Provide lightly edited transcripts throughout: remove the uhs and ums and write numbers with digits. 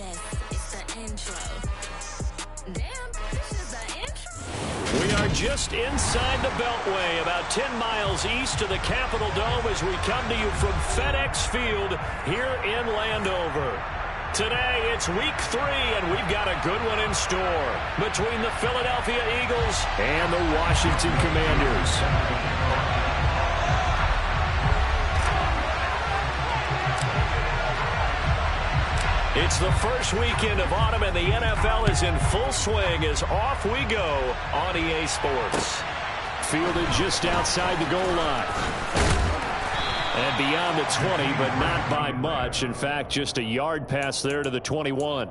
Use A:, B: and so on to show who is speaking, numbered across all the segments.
A: Yes, it's the intro. Damn, this is the intro.
B: We are just inside the Beltway, about 10 miles east of the Capitol Dome as we come to you from FedEx Field here in Landover. Today, it's week 3, and we've got a good one in store between the Philadelphia Eagles and the Washington Commanders. It's the first weekend of autumn, and the NFL is in full swing as off we go on EA Sports. Fielded just outside the goal line. And beyond the 20, but not by much. In fact, just a yard pass there to the 21.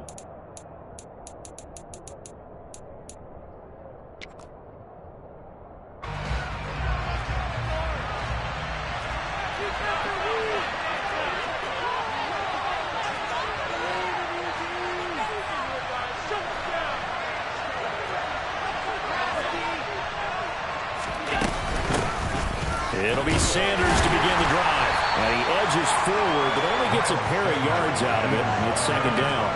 B: It'll be Sanders to begin the drive. And he edges forward, but only gets a pair of yards out of it. And it's second down.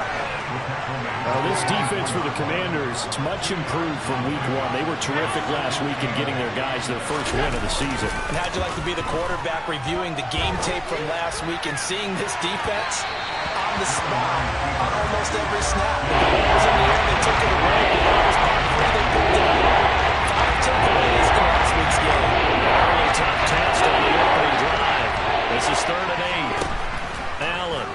B: This defense for the Commanders is much improved from week 1. They were terrific last week in getting their guys their first win of the season.
C: And how'd you like to be the quarterback reviewing the game tape from last week and seeing this defense on the spot on almost every snap? The ball was in the air, they took it away. The ball was part 3, they picked it up. 5 takeaways in last week's game.
B: Early top test on the opening drive. This is 3rd and 8. Allen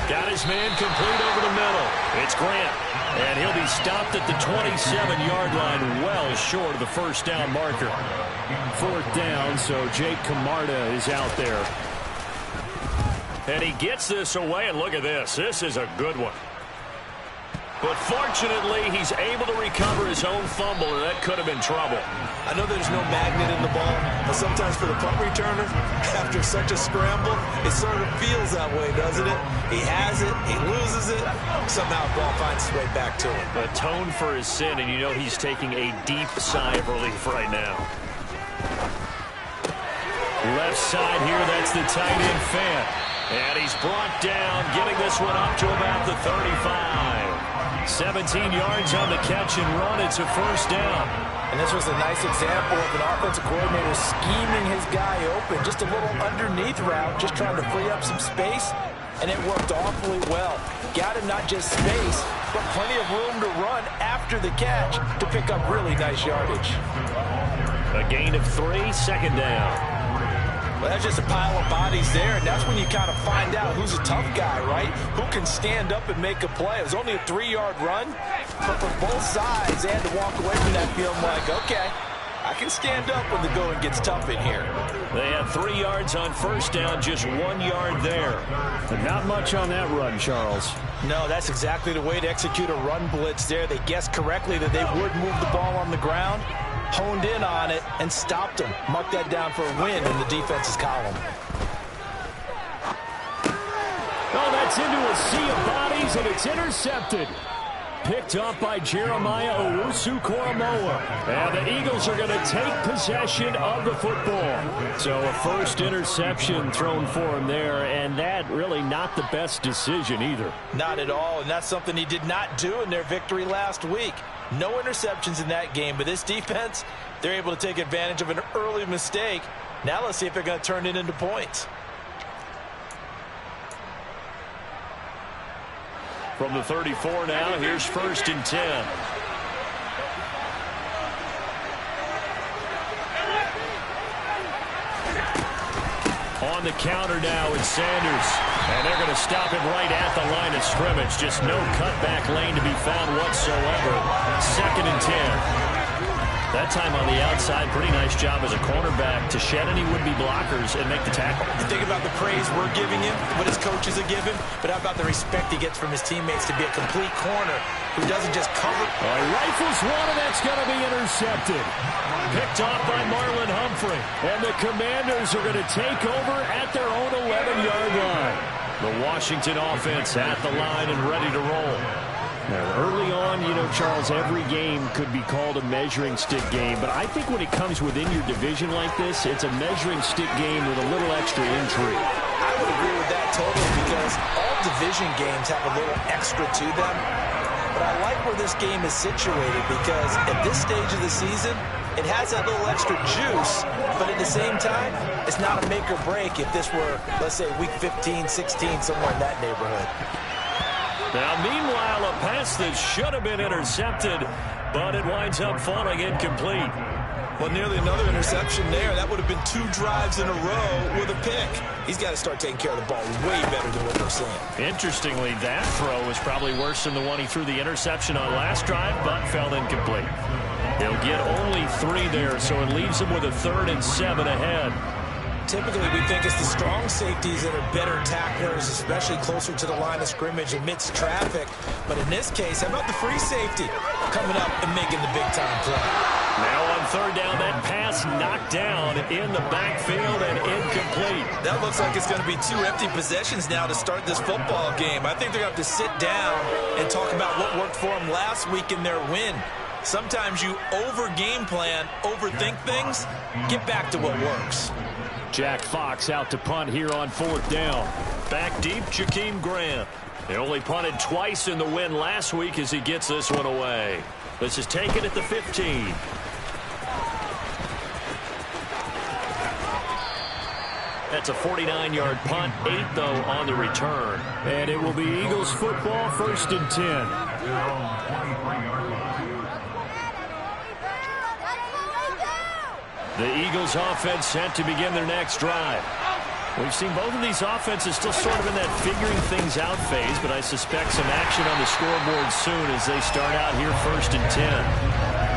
B: got his man complete over the middle. It's Grant, and he'll be stopped at the 27-yard line, well short of the first down marker. 4th down, so Jake Camarda is out there. And he gets this away, and look at this. This is a good one. But fortunately, he's able to recover his own fumble, and that could have been trouble.
C: I know there's no magnet in the ball, but sometimes for the punt returner, after such a scramble, it sort of feels that way, doesn't it? He has it, he loses it, somehow the ball finds its way back to him.
B: Atoned for his sin, and you know he's taking a deep sigh of relief right now. Left side here, that's the tight end Fant. And he's brought down, getting this one up to about the 35. 17 yards on the catch and run. It's a first down.
C: And this was a nice example of an offensive coordinator scheming his guy open. Just a little underneath route, just trying to free up some space. And it worked awfully well. Got him not just space, but plenty of room to run after the catch to pick up really nice yardage.
B: A gain of 3, second down.
C: Well, that's just a pile of bodies there, and that's when you kind of find out who's a tough guy, right? Who can stand up and make a play. It was only a 3-yard run, but for both sides, they had to walk away from that feeling like, okay, I can stand up when the going gets tough in here.
B: They had 3 yards on first down, just 1 yard there. But not much on that run, Charles.
C: No, that's exactly the way to execute a run blitz there. They guessed correctly that they would move the ball on the ground, honed in on it, and stopped them. Mark that down for a win in the defense's column.
B: Oh, that's into a sea of bodies, and it's intercepted. Picked up by Jeremiah Owusu-Koramoah. And the Eagles are going to take possession of the football. So a first interception thrown for him there, and that really not the best decision either.
C: Not at all, and that's something he did not do in their victory last week. No interceptions in that game, but this defense, they're able to take advantage of an early mistake. Now let's see if they're going to turn it into points.
B: From the 34 now, here's 1st and 10. On the counter now, it's Sanders. And they're going to stop him right at the line of scrimmage. Just no cutback lane to be found whatsoever. 2nd and 10. That time on the outside, pretty nice job as a cornerback to shed any would-be blockers and make the tackle.
C: You think about the praise we're giving him, what his coaches are giving, but how about the respect he gets from his teammates to be a complete corner who doesn't just cover.
B: Rifles one, and that's going to be intercepted. Picked off by Marlon Humphrey. And the Commanders are going to take over at their own 11-yard line. The Washington offense at the line and ready to roll. Now, early on, you know, Charles, every game could be called a measuring stick game, but I think when it comes within your division like this, it's a measuring stick game with a little extra intrigue.
C: I would agree with that totally, because all division games have a little extra to them. But I like where this game is situated because at this stage of the season, it has that little extra juice, but at the same time, it's not a make or break if this were, let's say, week 15, 16, somewhere in that neighborhood.
B: Now, meanwhile, a pass that should have been intercepted, but it winds up falling incomplete.
D: Well, nearly another interception there. That would have been 2 drives in a row with a pick. He's got to start taking care of the ball way better than what we're seeing.
B: Interestingly, that throw was probably worse than the one he threw the interception on last drive, but fell incomplete. He'll get only 3 there, so it leaves him with a 3rd and 7 ahead.
C: Typically, we think it's the strong safeties that are better tacklers, especially closer to the line of scrimmage amidst traffic. But in this case, how about the free safety coming up and making the big-time play?
B: Now on 3rd down, that pass knocked down in the backfield and incomplete.
D: That looks like it's going to be 2 empty possessions now to start this football game. I think they're going to have to sit down and talk about what worked for them last week in their win. Sometimes you over-game plan, overthink things, get back to what works.
B: Jack Fox out to punt here on 4th down. Back deep, Jakeem Grant. He only punted twice in the win last week as he gets this one away. This is taken at the 15. That's a 49-yard punt, 8, though, on the return. And it will be Eagles football, 1st and 10. The Eagles offense set to begin their next drive. We've seen both of these offenses still sort of in that figuring things out phase, but I suspect some action on the scoreboard soon as they start out here 1st and 10.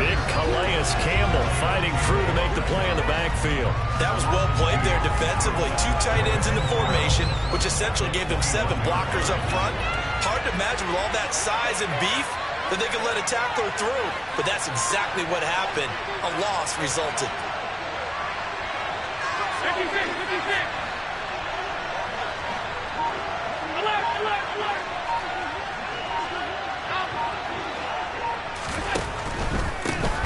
B: Big Calais Campbell fighting through to make the play in the backfield.
D: That was well played there defensively. 2 tight ends in the formation, which essentially gave them 7 blockers up front. Hard to imagine with all that size and beef that they could let a tackler through, but that's exactly what happened. A loss resulted.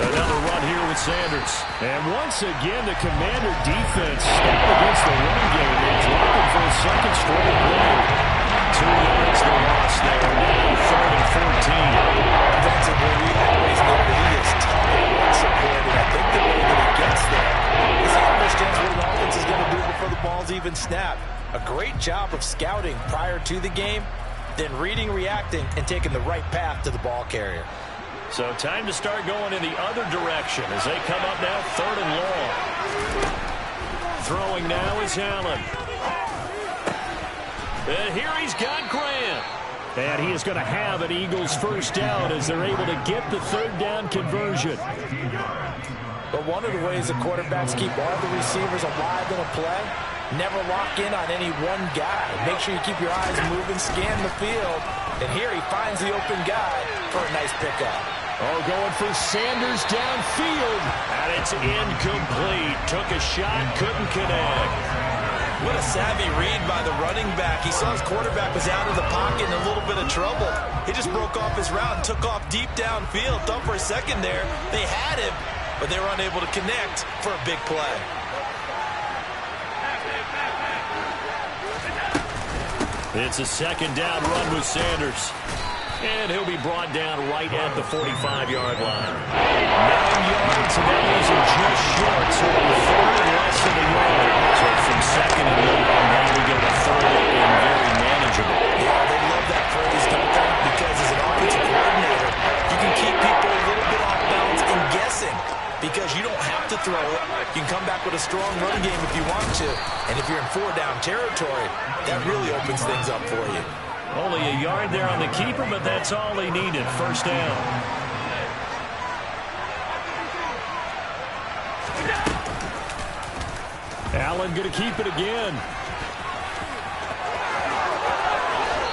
B: Another run here with Sanders. And once again, the Commander defense stout against the run game. They drop him for a 2nd straight play. 2 yards the loss there. Now 3rd and 14.
C: Defensively, we always know that he is tough and run support, and I think the way that he gets there is he understands what an offense is going to do before the ball's even snapped. A great job of scouting prior to the game, then reading, reacting, and taking the right path to the ball carrier.
B: So time to start going in the other direction as they come up now 3rd and long. Throwing now is Allen. And here he's got Grant. And he is going to have an Eagles 1st down as they're able to get the 3rd down conversion.
C: But one of the ways the quarterbacks keep all the receivers alive in a play, never lock in on any one guy. Make sure you keep your eyes moving, scan the field. And here he finds the open guy for a nice pickup.
B: Oh, going for Sanders downfield. And it's incomplete. Took a shot, couldn't connect.
D: What a savvy read by the running back. He saw his quarterback was out of the pocket in a little bit of trouble. He just broke off his route and took off deep downfield. Thought for a second there they had him, but they were unable to connect for a big play.
B: It's a 2nd down run with Sanders. And he'll be brought down right at the 45-yard line. 9 yards, and that leaves him just short, so a 3rd and less than a yard. So from 2nd and long, now we go to 3rd and very manageable.
C: Yeah, they love that phrase, don't they? Because as an offensive coordinator, you can keep people a little bit off balance and guessing because you don't have to throw it. You can come back with a strong run game if you want to. And if you're in 4-down territory, that really opens things up for you.
B: Only a yard there on the keeper, but that's all he needed. 1st down. Allen going to keep it again.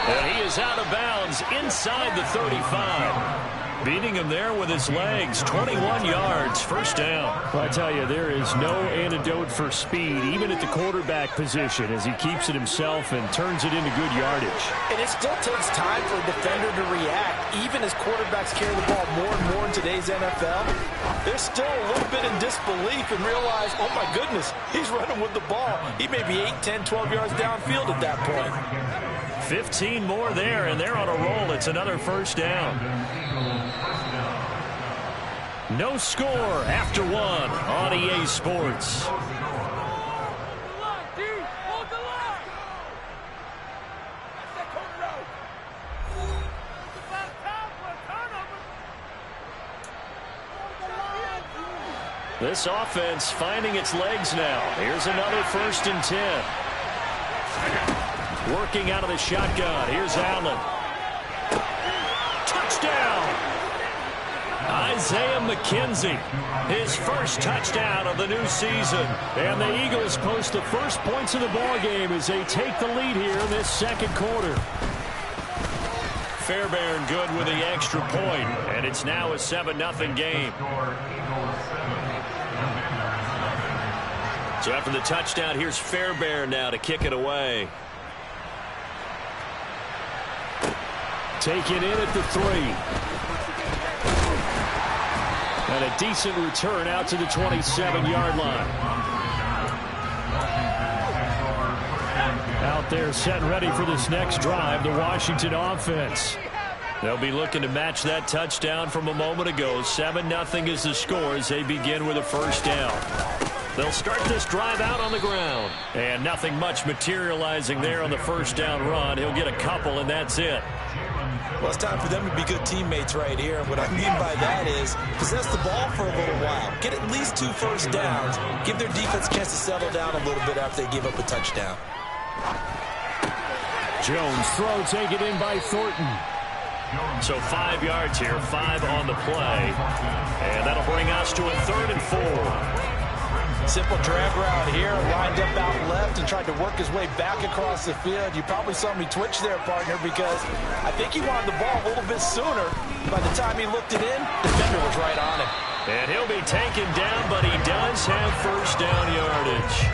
B: And he is out of bounds inside the 35. Beating him there with his legs. 21 yards, 1st down. Well, I tell you, there is no antidote for speed, even at the quarterback position, as he keeps it himself and turns it into good yardage.
C: And it still takes time for a defender to react, even as quarterbacks carry the ball more and more in today's NFL. They're still a little bit in disbelief and realize, oh my goodness, he's running with the ball. He may be 8, 10, 12 yards downfield at that point.
B: 15 more there, and they're on a roll. It's another first down. No score after one on EA Sports. This offense finding its legs now. Here's another 1st and 10. Working out of the shotgun. Here's Allen. Touchdown! Isaiah McKenzie, his first touchdown of the new season. And the Eagles post the first points of the ball game as they take the lead here in this second quarter. Fairbairn good with the extra point, and it's now a 7-0 game. So after the touchdown, here's Fairbairn now to kick it away. Taken in at the 3. And a decent return out to the 27-yard line. Out there set and ready for this next drive, the Washington offense. They'll be looking to match that touchdown from a moment ago. 7-0 is the score as they begin with a first down. They'll start this drive out on the ground. And nothing much materializing there on the first down run. He'll get a couple, and that's it.
C: Well, it's time for them to be good teammates right here. What I mean by that is possess the ball for a little while. Get at least 2 first downs. Give their defense a chance to settle down a little bit after they give up a touchdown.
B: Jones throw taken in by Thornton. So 5 yards here, 5 on the play. And that'll bring us to a 3rd and 4.
C: Simple drag route here, lined up out left and tried to work his way back across the field. You probably saw me twitch there, partner, because I think he wanted the ball a little bit sooner. By the time he looked it in, the defender was right on him.
B: And he'll be taken down, but he does have first down yardage.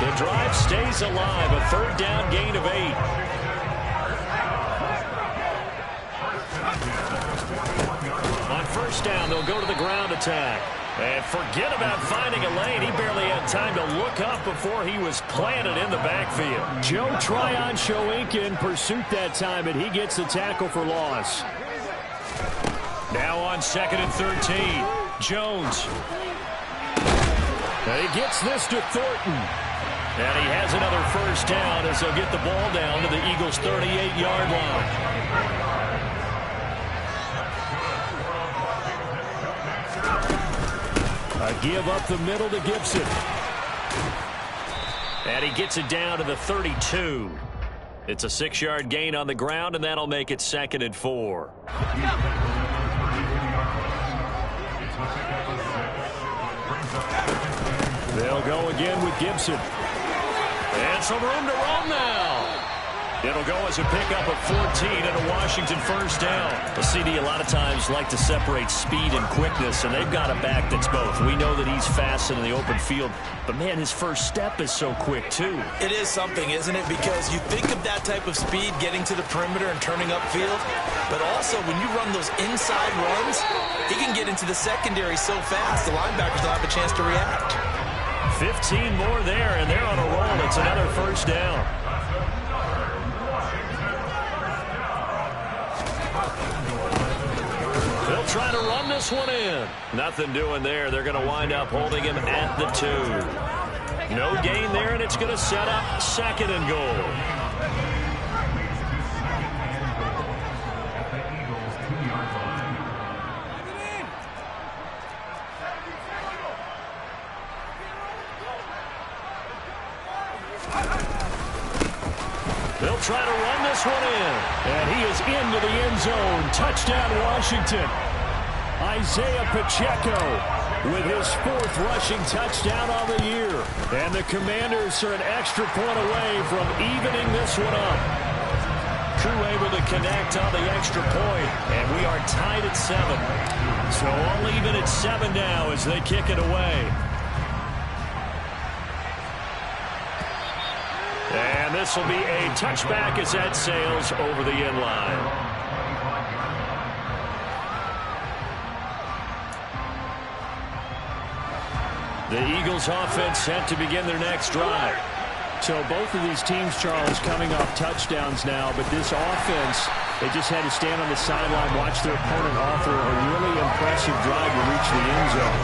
B: The drive stays alive, a 3rd down gain of 8. On first down, they'll go to the ground attack. And forget about finding a lane. He barely had time to look up before he was planted in the backfield. Joe Tryon-Shoyinka in pursuit that time, and he gets the tackle for loss. Now on 2nd and 13, Jones. And he gets this to Thornton. And he has another first down as they'll get the ball down to the Eagles' 38-yard line. A give up the middle to Gibson. And he gets it down to the 32. It's a 6-yard gain on the ground, and that'll make it 2nd and 4. They'll go again with Gibson. And some room to roam now. It'll go as a pickup of 14 and a Washington first down. The CD a lot of times like to separate speed and quickness, and they've got a back that's both. We know that he's fast in the open field, but, man, his first step is so quick, too.
C: It is something, isn't it? Because you think of that type of speed getting to the perimeter and turning upfield, but also when you run those inside runs, he can get into the secondary so fast, the linebackers don't have a chance to react.
B: 15 more there, and they're on a roll. It's another first down. They'll try to run this one in. Nothing doing there. They're going to wind up holding him at the 2. No gain there, and it's going to set up 2nd and goal. They'll try to run this one in. And he is into the end zone. Touchdown, Washington. Isaiah Pacheco with his 4th rushing touchdown on the year. And the Commanders are an extra point away from evening this one up. Crew able to connect on the extra point, and we are tied at 7. So all even at 7 now as they kick it away. And this will be a touchback as that sails over the end line. The Eagles offense set to begin their next drive. So both of these teams, Charles, coming off touchdowns now, but this offense, they just had to stand on the sideline, watch their opponent offer a really impressive drive to reach the end zone.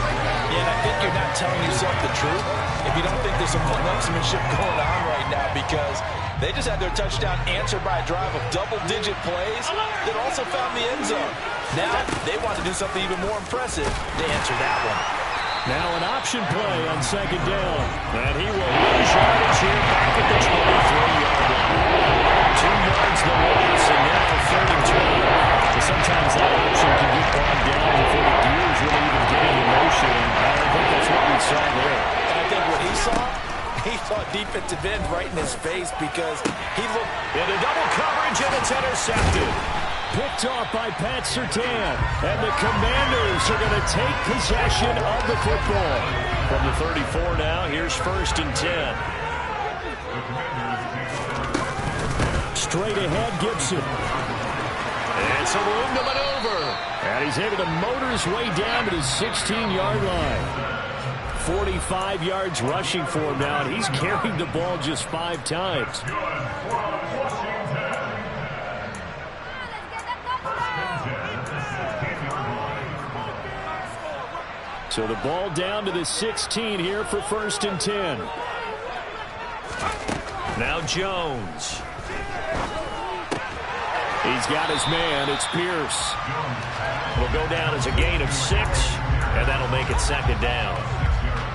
C: Yeah, and I think you're not telling yourself the truth if you don't think there's some one-upsmanship going on right now, because they just had their touchdown answered by a drive of double-digit plays that also found the end zone. Now they want to do something even more impressive to answer that one.
B: Now an option play on second down. And he will lose yardage here back at the 23-yard line. 2 yards the loss, and now a 3rd and 12. So sometimes that option can get bogged down before the gears really even get into motion. And I think that's what we saw there.
C: And I think what he saw defensive end right in his face, because he looked
B: into double coverage, and it's intercepted. Picked off by Pat Surtain, and the Commanders are going to take possession of the football. From the 34 now, here's 1st and 10. Straight ahead, Gibson. And some room to maneuver. And he's able to motor his way down to the 16-yard line. 45 yards rushing for him now, and he's carried the ball just 5 times. So the ball down to the 16 here for 1st and 10. Now Jones. He's got his man. It's Pierce. Will go down as a gain of 6, and that'll make it 2nd down.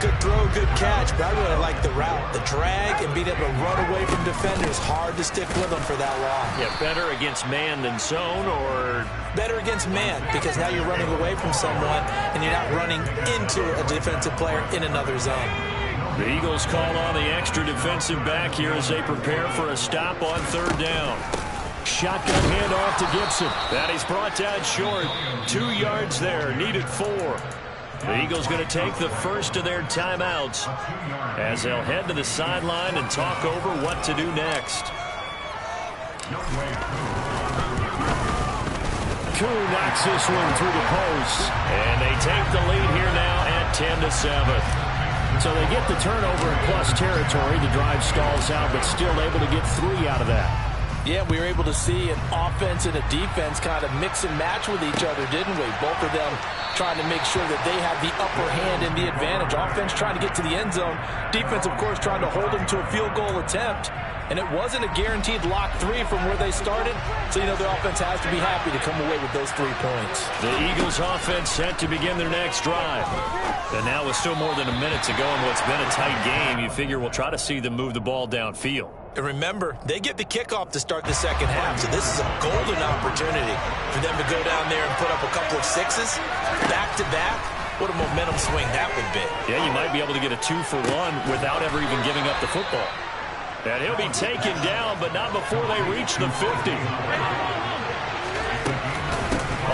C: good throw, good catch, but I really like the route, the drag, and being able to run away from defenders. Hard to stick with them for that long.
B: Yeah, better against man than zone, or
C: better against man, because now you're running away from someone and you're not running into a defensive player in another zone.
B: The Eagles call on the extra defensive back here as they prepare for a stop on 3rd down. Shotgun handoff to Gibson. That he's brought down short. 2 yards there, needed 4. The Eagles going to take the first of their timeouts as they'll head to the sideline and talk over what to do next. Koo knocks this one through the post. And they take the lead here now at 10-7. So they get the turnover in plus territory. The drive stalls out, but still able to get 3 out of that.
C: Yeah, we were able to see an offense and a defense kind of mix and match with each other, didn't we? Both of them trying to make sure that they had the upper hand and the advantage. Offense trying to get to the end zone. Defense, of course, trying to hold them to a field goal attempt. And it wasn't a guaranteed lock 3 from where they started. So, the offense has to be happy to come away with those 3 points.
B: The Eagles offense set to begin their next drive. And now with still more than a minute to go in what's been a tight game, you figure we'll try to see them move the ball downfield.
C: And remember, they get the kickoff to start the second half, so this is a golden opportunity for them to go down there and put up a couple of 6s back-to-back. What a momentum swing that would be.
B: Yeah, you might be able to get a 2-for-1 without ever even giving up the football. And he'll be taken down, but not before they reach the 50.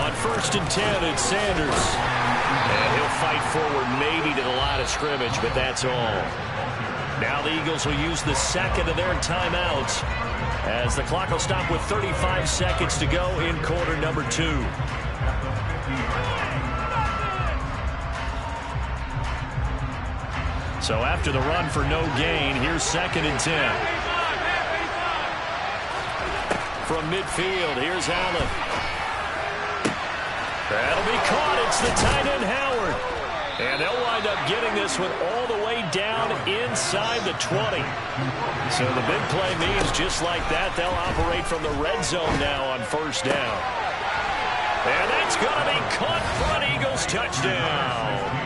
B: On 1st and 10, it's Sanders. And he'll fight forward maybe to the line of scrimmage, but that's all. Now the Eagles will use the second of their timeouts as the clock will stop with 35 seconds to go in quarter number 2. So after the run for no gain, here's 2nd and 10. From midfield, here's Allen. That'll be caught. It's the tight end, Howard. And they'll wind up getting this one all the way down inside the 20. So the big play means just like that, they'll operate from the red zone now on 1st down. And that's going to be caught for an Eagles touchdown.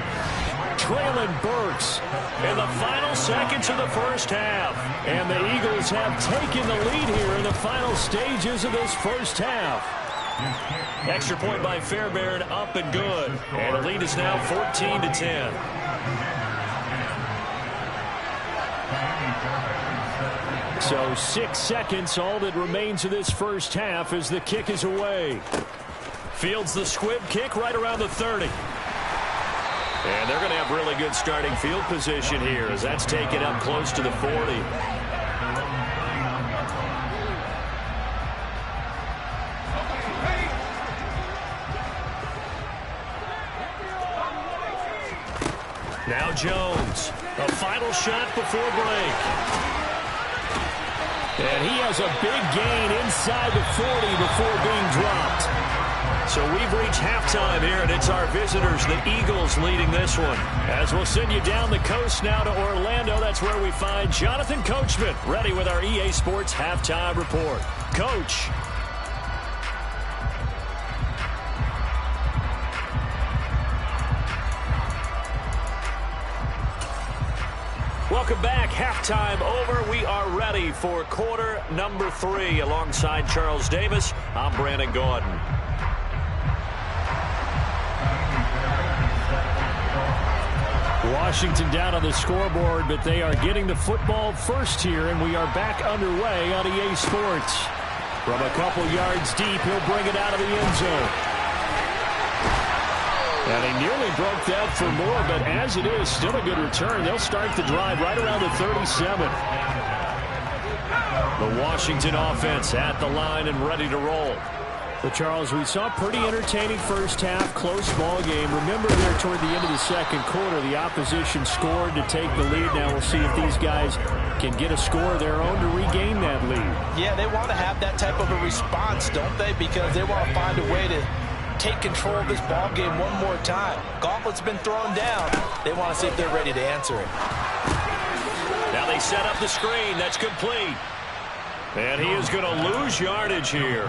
B: Traylon Burks in the final seconds of the first half. And the Eagles have taken the lead here in the final stages of this first half. Extra point by Fairbairn, up and good. And the lead is now 14-10. So 6 seconds, all that remains of this first half as the kick is away. Fields the squib kick right around the 30. And they're going to have really good starting field position here as that's taken up close to the 40. Now Jones, a final shot before break. And he has a big gain inside the 40 before being dropped. So we've reached halftime here, and it's our visitors, the Eagles, leading this one. As we'll send you down the coast now to Orlando, that's where we find Jonathan Coachman, ready with our EA Sports Halftime Report. Coach. Welcome back. Halftime over. We are ready for quarter number 3. Alongside Charles Davis, I'm Brandon Gordon. Washington down on the scoreboard, but they are getting the football first here, and we are back underway on EA Sports. From a couple yards deep, he'll bring it out of the end zone. And he nearly broke that for more, but as it is, still a good return. They'll start the drive right around the 37. The Washington offense at the line and ready to roll. But, Charles, we saw a pretty entertaining first half, close ball game. Remember there toward the end of the second quarter, the opposition scored to take the lead. Now we'll see if these guys can get a score of their own to regain that lead.
C: Yeah, they want to have that type of a response, don't they? Because they want to find a way to take control of this ball game one more time. Gauntlet's been thrown down. They want to see if they're ready to answer it.
B: Now they set up the screen. That's complete. And he is going to lose yardage here.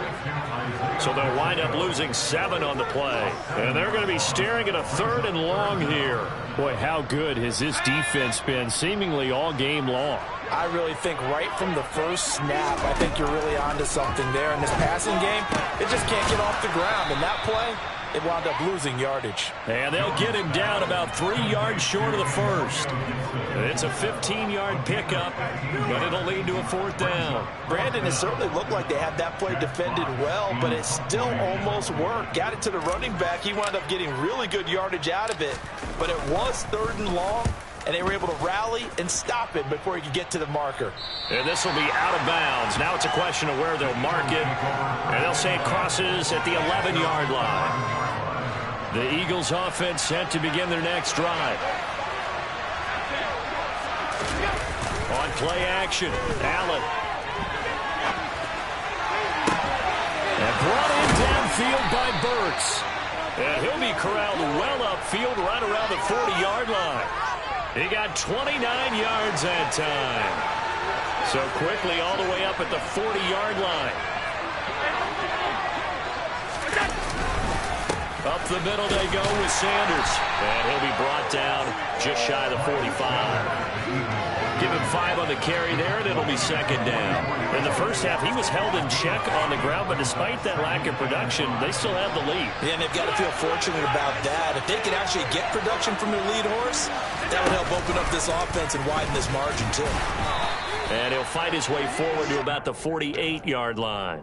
B: So they'll wind up losing 7 on the play. And they're going to be staring at a 3rd and long here. Boy, how good has this defense been seemingly all game long?
C: I really think right from the first snap, I think you're really onto something there. In this passing game, it just can't get off the ground. And that play, it wound up losing yardage.
B: And they'll get him down about 3 yards short of the first. It's a 15-yard pickup, but it'll lead to a 4th down.
C: Brandon, it certainly looked like they had that play defended well, but it still almost worked. Got it to the running back. He wound up getting really good yardage out of it, but it was 3rd and long, and they were able to rally and stop it before he could get to the marker.
B: And this will be out of bounds. Now it's a question of where they'll mark it, and they'll say it crosses at the 11-yard line. The Eagles offense set to begin their next drive. On play action, Allen. And brought in downfield by Burks. And he'll be corralled well upfield right around the 40-yard line. He got 29 yards that time. So quickly all the way up at the 40-yard line. Up the middle they go with Sanders. And he'll be brought down just shy of the 45. Give him 5 on the carry there, and it'll be 2nd down. In the first half, he was held in check on the ground, but despite that lack of production, they still have the lead.
C: Yeah, and they've got to feel fortunate about that. If they could actually get production from their lead horse, that would help open up this offense and widen this margin, too.
B: And he'll fight his way forward to about the 48-yard line.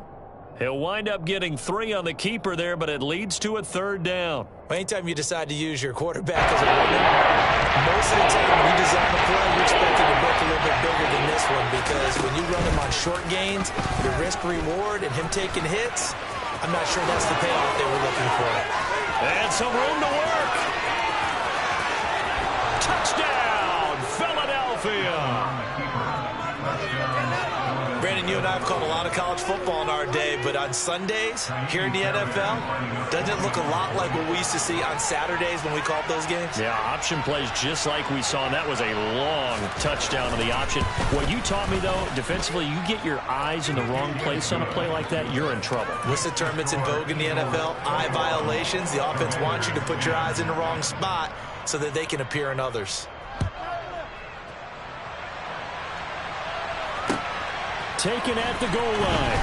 B: He'll wind up getting 3 on the keeper there, but it leads to a 3rd down.
C: Anytime you decide to use your quarterback as a runner, most of the time when you design a play, you're expecting to break a little bit bigger than this one, because when you run him on short gains, your risk-reward and him taking hits, I'm not sure that's the payoff they were looking for.
B: And some room to work. Touchdown, Philadelphia.
C: Brandon, you and I have called a lot of college football in our day, but on Sundays here in the NFL, doesn't it look a lot like what we used to see on Saturdays when we called those games?
B: Yeah, option plays just like we saw, and that was a long touchdown on the option. What you taught me, though, defensively, you get your eyes in the wrong place on a play like that, you're in trouble.
C: What's the term that's in vogue in the NFL? Eye violations. The offense wants you to put your eyes in the wrong spot so that they can appear in others.
B: Taken at the goal line.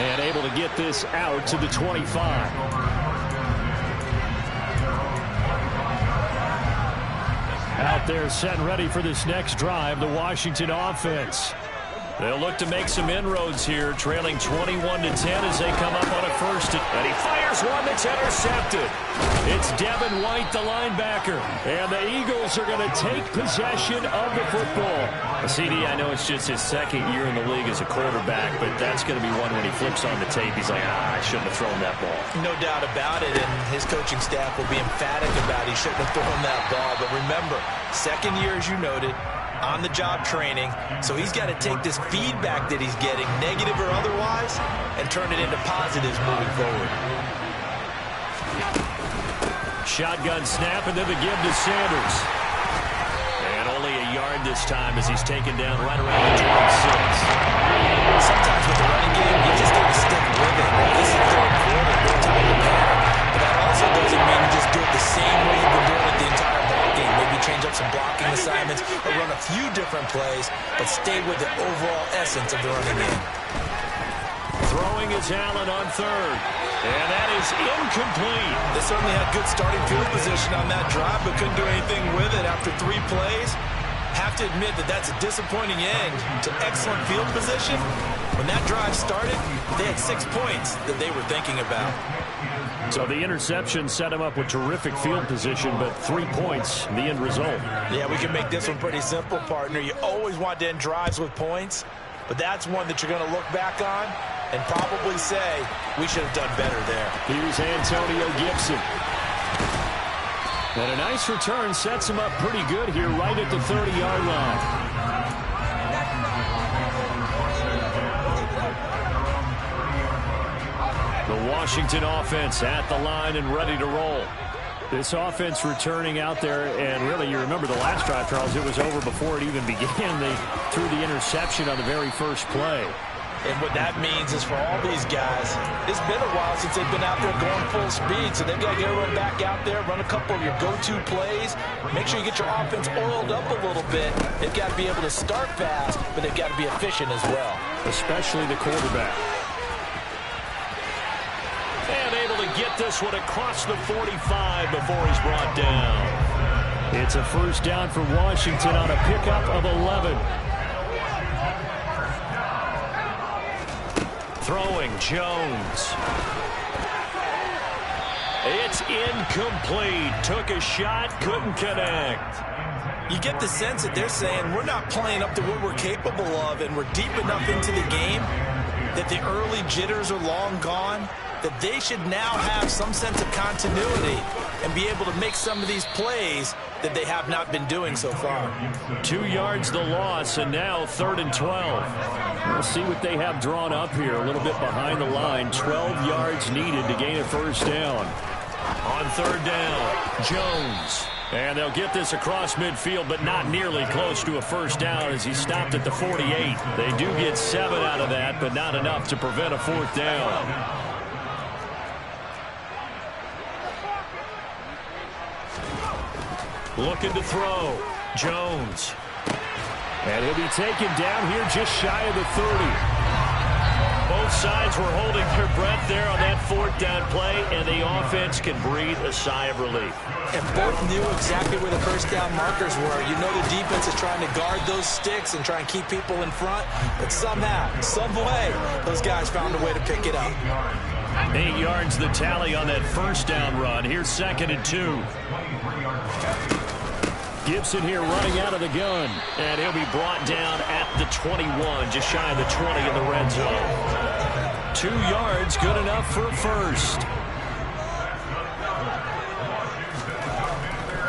B: And able to get this out to the 25. Out there set and ready for this next drive, the Washington offense. They'll look to make some inroads here, trailing 21-10 as they come up on a 1st. And he fires one that's intercepted. It's Devin White, the linebacker. And the Eagles are going to take possession of the football. CD, I know it's just his 2nd year in the league as a quarterback, but that's going to be one when he flips on the tape. He's like, I shouldn't have thrown that ball.
C: No doubt about it, and his coaching staff will be emphatic about he shouldn't have thrown that ball. But remember, 2nd year, as you noted,
D: on-the-job training, so he's got to take this feedback that he's getting, negative or otherwise, and turn it into positives moving forward.
B: Shotgun snap, and then the give to Sanders. And only a yard this time as he's taken down right around the 26.
C: Sometimes with the running game, you just got to stick with it. This is third quarter, no time to panic. But that also doesn't mean you just do it the same way you've been doing it the entire ball game. Maybe change up some blocking assignments or run a few different plays, but stay with the overall essence of the running game.
B: Throwing is Allen on third. And that is incomplete.
D: They certainly had good starting field position on that drive, but couldn't do anything with it after 3 plays. Have to admit that that's a disappointing end to excellent field position. When that drive started, they had 6 points that they were thinking about.
B: So the interception set him up with terrific field position, but 3 points, the end result.
C: Yeah, we can make this one pretty simple, partner. You always want to end drives with points, but that's one that you're going to look back on and probably say, we should have done better there.
B: Here's Antonio Gibson. And a nice return sets him up pretty good here right at the 30-yard line. The Washington offense at the line and ready to roll. This offense returning out there, and really, you remember the last drive, Charles, it was over before it even began. They threw the interception on the very first play.
C: And what that means is for all these guys, it's been a while since they've been out there going full speed, so they've got to get everyone back out there, run a couple of your go-to plays, make sure you get your offense oiled up a little bit. They've got to be able to start fast, but they've got to be efficient as well.
B: Especially the quarterback. And able to get this one across the 45 before he's brought down. It's a first down for Washington on a pickup of 11. Throwing, Jones. It's incomplete. Took a shot, couldn't connect.
C: You get the sense that they're saying we're not playing up to what we're capable of, and we're deep enough into the game that the early jitters are long gone, that they should now have some sense of continuity and be able to make some of these plays that they have not been doing so far.
B: 2 yards the loss, and now 3rd and 12. We'll see what they have drawn up here. A little bit behind the line. 12 yards needed to gain a first down. On 3rd down, Jones. And they'll get this across midfield, but not nearly close to a first down as he stopped at the 48. They do get 7 out of that, but not enough to prevent a 4th down. Looking to throw. Jones. And he'll be taken down here just shy of the 30. Both sides were holding their breath there on that 4th down play, and the offense can breathe a sigh of relief.
C: And both knew exactly where the first down markers were. You know the defense is trying to guard those sticks and try and keep people in front, but somehow, some way, those guys found a way to pick it up.
B: 8 yards the tally on that first down run. Here's 2nd and 2. Gibson here running out of the gun, and he'll be brought down at the 21, just shy of the 20 in the red zone. 2 yards, good enough for a first.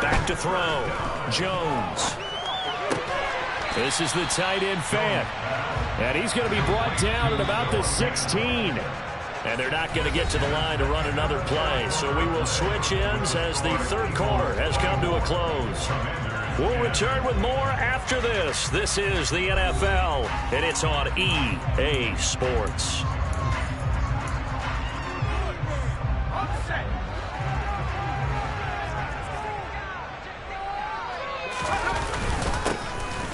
B: Back to throw. Jones. This is the tight end Fant, and he's going to be brought down at about the 16. And they're not going to get to the line to run another play. So we will switch ends as the 3rd quarter has come to a close. We'll return with more after this. This is the NFL, and it's on EA Sports.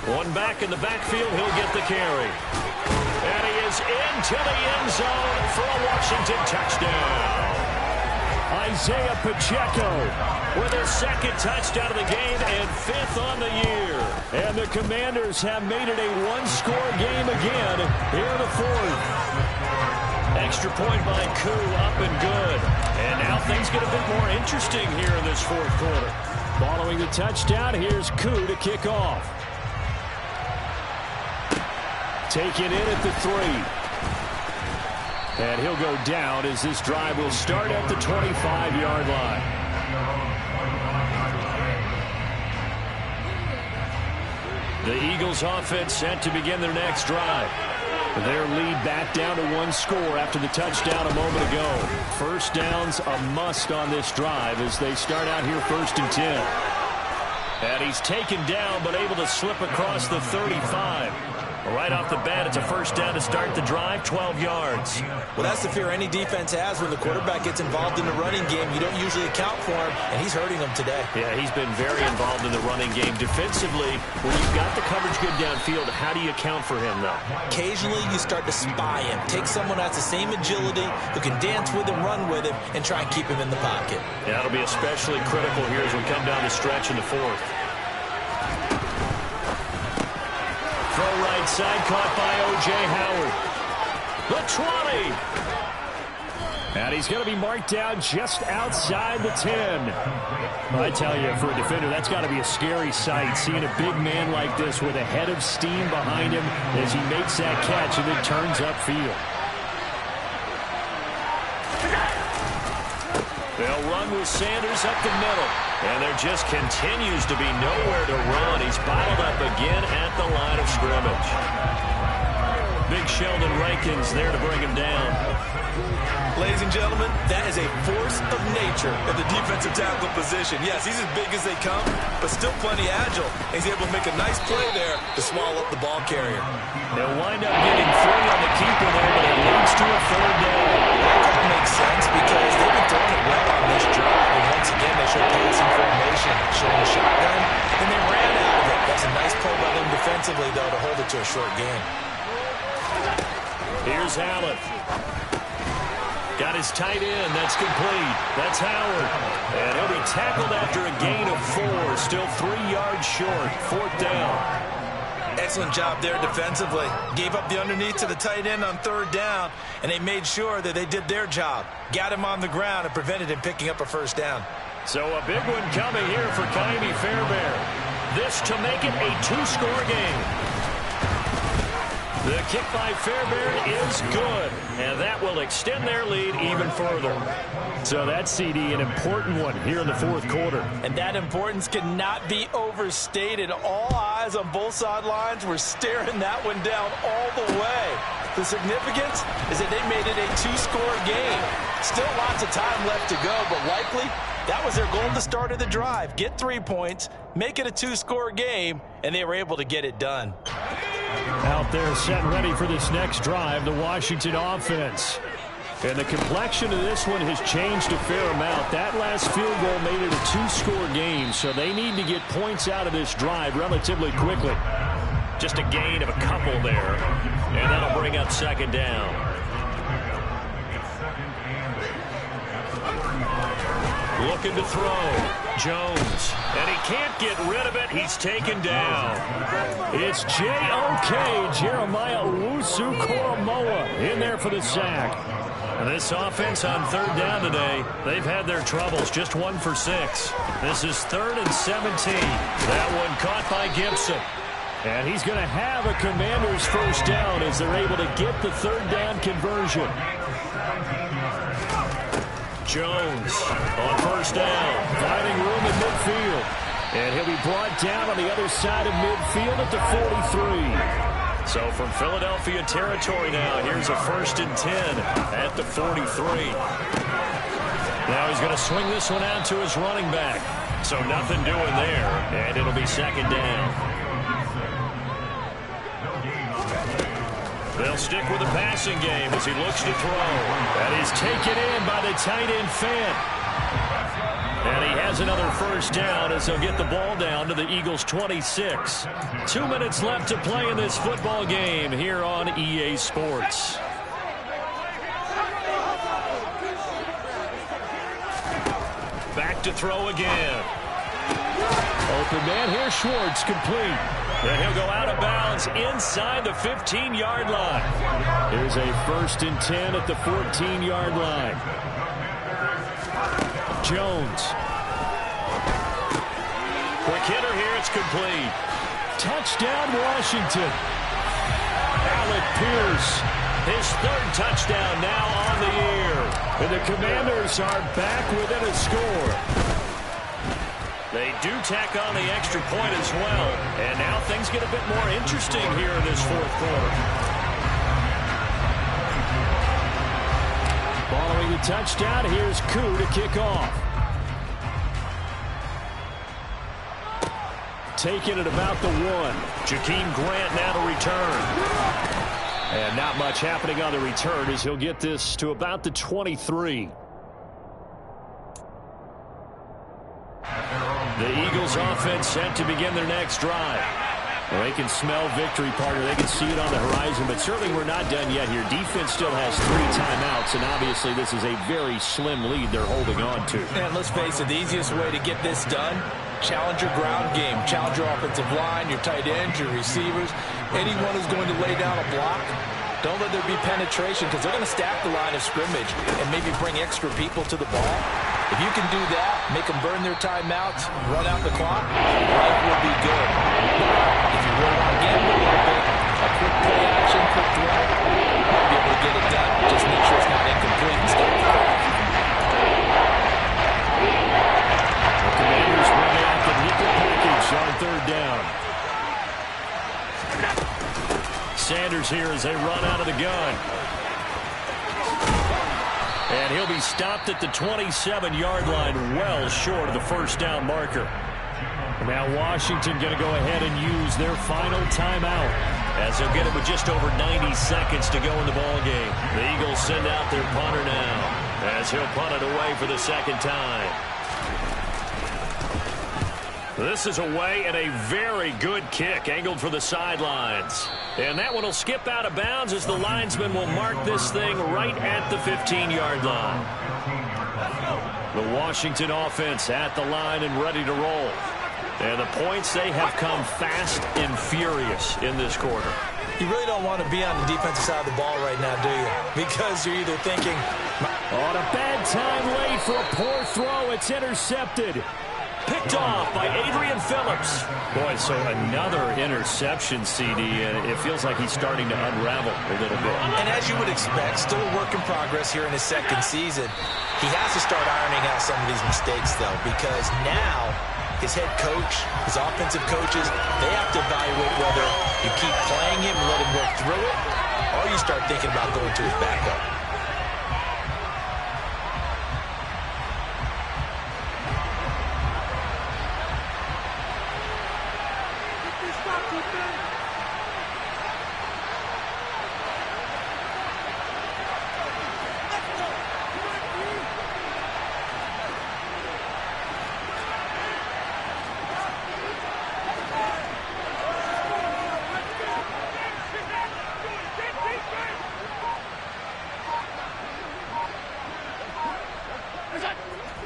B: One back in the backfield, he'll get the carry. And he is into the end zone for a Washington touchdown. Isaiah Pacheco with his 2nd touchdown of the game and 5th on the year. And the Commanders have made it a one-score game again here in the 4th. Extra point by Koo, up and good. And now things get a bit more interesting here in this 4th quarter. Following the touchdown, here's Koo to kick off. Taken in at the 3. And he'll go down as this drive will start at the 25-yard line. The Eagles offense set to begin their next drive. Their lead back down to 1 score after the touchdown a moment ago. First down's a must on this drive as they start out here 1st and 10. And he's taken down but able to slip across the 35. Right off the bat, it's a first down to start the drive, 12 yards.
C: Well, that's the fear any defense has when the quarterback gets involved in the running game. You don't usually account for him, and he's hurting them today.
B: Yeah, he's been very involved in the running game. Defensively, when you've got the coverage good downfield, how do you account for him, though?
C: Occasionally, you start to spy him. Take someone that's the same agility, who can dance with him, run with him, and try and keep him in the pocket.
B: Yeah, that'll be especially critical here as we come down the stretch in the 4th. Throw right side, caught by O.J. Howard. The 20. And he's going to be marked down just outside the 10. I tell you, for a defender, that's got to be a scary sight, seeing a big man like this with a head of steam behind him as he makes that catch and then turns upfield. They'll run with Sanders up the middle. And there just continues to be nowhere to run. He's bottled up again at the line of scrimmage. Big Sheldon Rankins there to bring him down.
D: Ladies and gentlemen, that is a force of nature at the defensive tackle position. Yes, he's as big as they come, but still plenty agile. And he's able to make a nice play there to swallow up the ball carrier.
B: They'll wind up getting 3 on the keeper there, but it leads to a 3rd down.
C: That makes sense because they've been throwing it well on this drive. And once again, they showed passing formation, showing a shotgun, and they ran out of it. That's a nice play by them defensively, though, to hold it to a short game.
B: Here's Allen. Got his tight end. That's complete. That's Howard. And he'll be tackled after a gain of 4. Still 3 yards short. 4th down.
D: Excellent job there defensively. Gave up the underneath to the tight end on 3rd down, and they made sure that they did their job. Got him on the ground and prevented him picking up a 1st down.
B: So a big one coming here for Ka'imi Fairbairn. This to make it a 2-score game. The kick by Fairbairn is good, and that will extend their lead even further. So that's, CD, an important one here in the 4th quarter.
C: And that importance cannot be overstated. All eyes on both sidelines were staring that one down all the way. The significance is that they made it a 2-score game. Still lots of time left to go, but likely that was their goal at the start of the drive. Get 3 points, make it a 2-score game, and they were able to get it done.
B: Out there set ready for this next drive, the Washington offense. And the complexion of this one has changed a fair amount. That last field goal made it a 2-score game, so they need to get points out of this drive relatively quickly. Just a gain of a couple there, and that'll bring up 2nd down. Looking to throw. Jones. And he can't get rid of it. He's taken down. It's J.O.K. Jeremiah Owusu-Koramoah in there for the sack. And this offense on 3rd down today, they've had their troubles. Just 1 for 6. This is 3rd and 17. That one caught by Gibson. And he's going to have a Commanders 1st down as they're able to get the 3rd down conversion. Jones on 1st down, finding room in midfield. And he'll be brought down on the other side of midfield at the 43. So from Philadelphia territory now, here's a 1st and 10 at the 43. Now he's going to swing this one out to his running back. So nothing doing there, and it'll be 2nd down. They'll stick with the passing game as he looks to throw. That is taken in by the tight end Fant. And he has another 1st down as he'll get the ball down to the Eagles' 26. 2 minutes left to play in this football game here on EA Sports. Back to throw again. Open man here, Schwartz, complete. And he'll go out of bounds inside the 15-yard line. Here's a 1st and 10 at the 14-yard line. Jones. Quick hitter here, it's complete. Touchdown, Washington. Alec Pierce, his 3rd touchdown now on the year. And the Commanders are back within a score. They do tack on the extra point as well. And now things get a bit more interesting here in this fourth quarter. Following the touchdown, here's Koo to kick off. Taking it about the 1. Jakeem Grant now to return. And not much happening on the return as he'll get this to about the 23. The Eagles offense set to begin their next drive. Well, they can smell victory, partner. They can see it on the horizon, but certainly we're not done yet here. Defense still has 3 timeouts, and obviously this is a very slim lead they're holding on to.
C: And let's face it, the easiest way to get this done, challenge your ground game. Challenge your offensive line, your tight ends, your receivers. Anyone who's going to lay down a block, don't let there be penetration because they're going to stack the line of scrimmage and maybe bring extra people to the ball. If you can do that, make them burn their timeouts, run out the clock, life will be good. If you really want to gamble a little bit, a quick play action, quick throw, you'll be able to get it done. Just make sure it's not incomplete and stop the clock.
B: The Commanders run out the nickel package on 3rd down. Sanders here as they run out of the gun. And he'll be stopped at the 27-yard line, well short of the first down marker. Now Washington going to go ahead and use their final timeout as they'll get it with just over 90 seconds to go in the ballgame. The Eagles send out their punter now as he'll punt it away for the second time. This is away and a very good kick angled for the sidelines. And that one will skip out of bounds as the linesman will mark this thing right at the 15-yard line. The Washington offense at the line and ready to roll. And the points, they have come fast and furious in this quarter.
C: You really don't want to be on the defensive side of the ball right now, do you? Because you're either thinking,
B: on a bad time late for a poor throw, it's intercepted. Picked off by Adrian Phillips. Boy, so another interception, CD, and it feels like he's starting to unravel a little bit.
C: And as you would expect, still a work in progress here in his second season. He has to start ironing out some of these mistakes, though, because now his head coach, his offensive coaches, they have to evaluate whether you keep playing him and let him work through it, or you start thinking about going to his backup.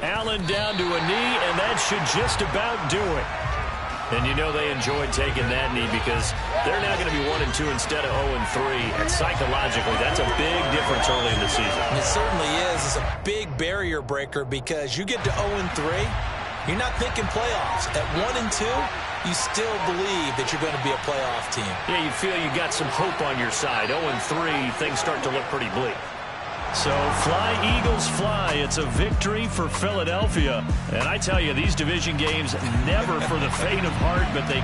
B: Allen down to a knee, and that should just about do it. And you know they enjoyed taking that knee because they're now going to be 1-2 instead of 0-3. And psychologically, that's a big difference early in the season.
C: It certainly is. It's a big barrier breaker because you get to 0-3, you're not thinking playoffs. At 1-2, you still believe that you're going to be a playoff team.
B: Yeah, you feel you got some hope on your side. 0-3, things start to look pretty bleak. So fly, Eagles, fly. It's a victory for Philadelphia. And I tell you, these division games, never for the faint of heart, but they